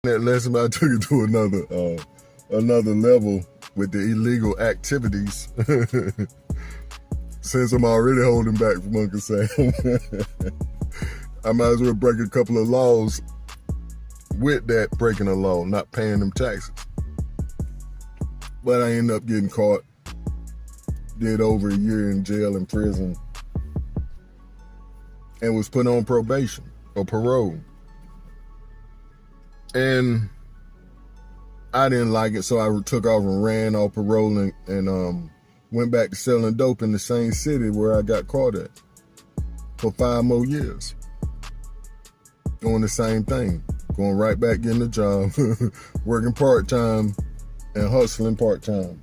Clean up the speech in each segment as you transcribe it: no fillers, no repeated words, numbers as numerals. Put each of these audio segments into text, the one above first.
That lesson, I took it to another level with the illegal activities. Since I'm already holding back from Uncle Sam, I might as well break a couple of laws with that breaking a law, not paying them taxes. But I ended up getting caught, did over a year in jail and prison, and was put on probation or parole. And I didn't like it, so I took off and ran off parole and went back to selling dope in the same city where I got caught at for 5 more years. Doing the same thing, going right back getting a job, working part-time and hustling part-time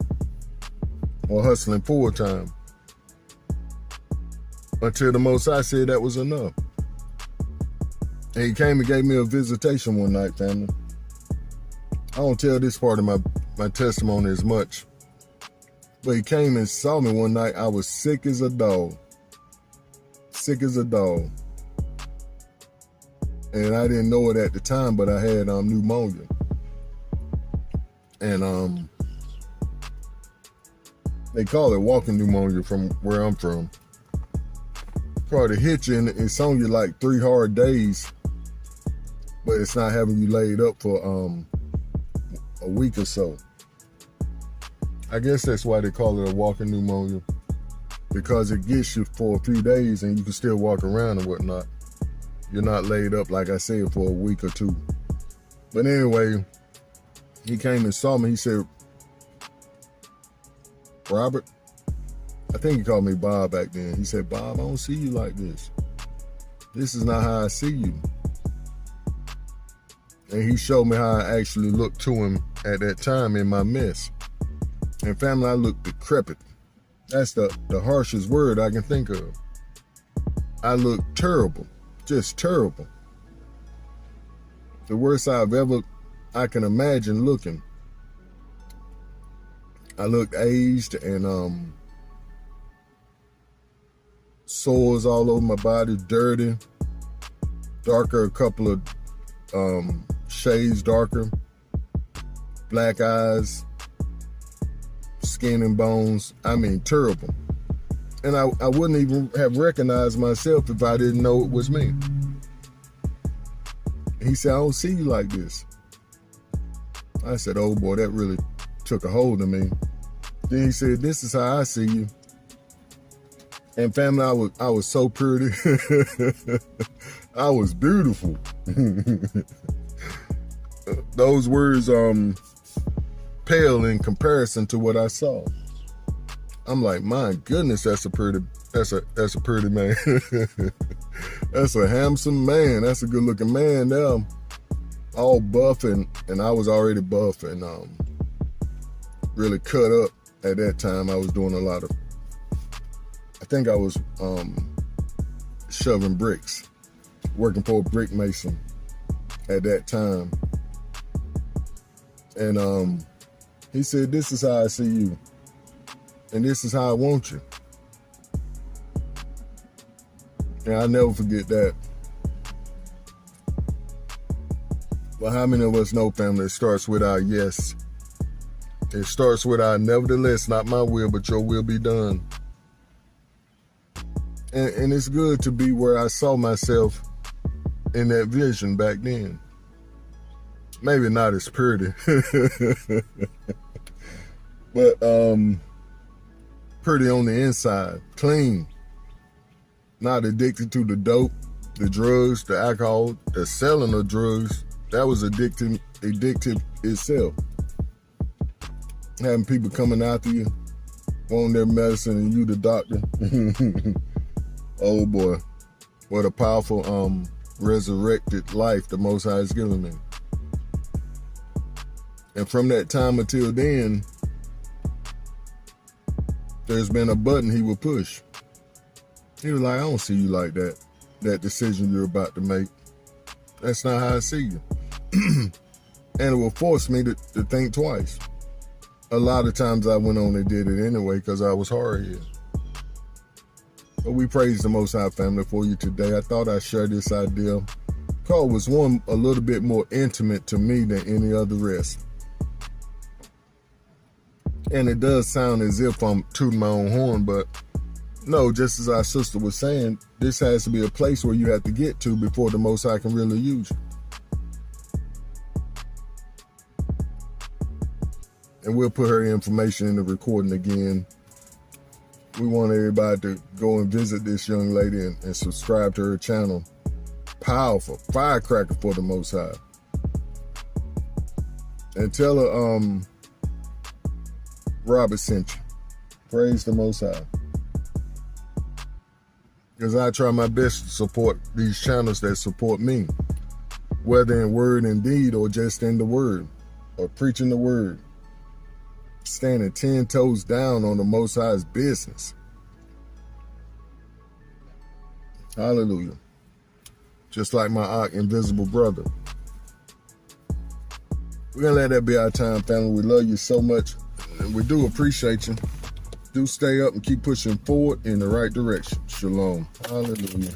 or hustling full-time until the Most High said that was enough. And he came and gave me a visitation one night, family. I don't tell this part of my testimony as much, but he came and saw me one night. I was sick as a dog. Sick as a dog. And I didn't know it at the time, but I had pneumonia. And they call it walking pneumonia from where I'm from. Probably hit you and it's on you like 3 hard days, but it's not having you laid up for a week or so. I guess that's why they call it a walking pneumonia, because it gets you for a few days and you can still walk around and whatnot. You're not laid up, like I said, for a week or 2. But anyway, he came and saw me. He said, Robert, I think he called me Bob back then. He said, Bob, I don't see you like this. This is not how I see you. And he showed me how I actually looked to him at that time in my mess. And family, I looked decrepit. That's the harshest word I can think of. I looked terrible, just terrible. The worst I can imagine looking. I looked aged and sores all over my body, dirty, darker, a couple of shades darker, black eyes, skin and bones. I mean, terrible. And I wouldn't even have recognized myself if I didn't know it was me. He said, I don't see you like this. I said, oh boy, that really took a hold of me. Then he said, this is how I see you. And family, I was so pretty. I was beautiful. Those words pale in comparison to what I saw. I'm like, my goodness, that's a pretty man. That's a handsome man. That's a good looking man now. All buff and I was already buff and really cut up at that time. I was doing a lot of, I think I was shoving bricks, working for a brick mason at that time. And he said, this is how I see you. And this is how I want you. And I'll never forget that. But how many of us know, family, it starts with our yes. It starts with our nevertheless, not my will, but your will be done. And it's good to be where I saw myself in that vision back then. Maybe not as pretty, but pretty on the inside, clean, not addicted to the dope, the drugs, the alcohol, the selling of drugs. That was addictive itself. Having people coming after you, wanting their medicine and you the doctor. Oh boy, what a powerful resurrected life the Most High has given me. And from that time until then, there's been a button he will push. He was like, I don't see you like that. That decision you're about to make. That's not how I see you. And it will force me to think twice. A lot of times I went on and did it anyway because I was hard-headed. But we praise the Most High, family, for you today. I thought I'd share this idea call was one a little bit more intimate to me than any other rest. And it does sound as if I'm tooting my own horn, but no, just as our sister was saying, this has to be a place where you have to get to before the Most High can really use you. And we'll put her information in the recording again. We want everybody to go and visit this young lady and subscribe to her channel. Powerful, firecracker for the Most High. And tell her Robert sent you. Praise the Most High. Because I try my best to support these channels that support me, whether in word and deed or just in the word, or preaching the word, standing 10 toes down on the Most High's business. Hallelujah. Just like my invisible brother. We're going to let that be our time, family. We love you so much, and we do appreciate you. Do stay up and keep pushing forward in the right direction. Shalom. Hallelujah.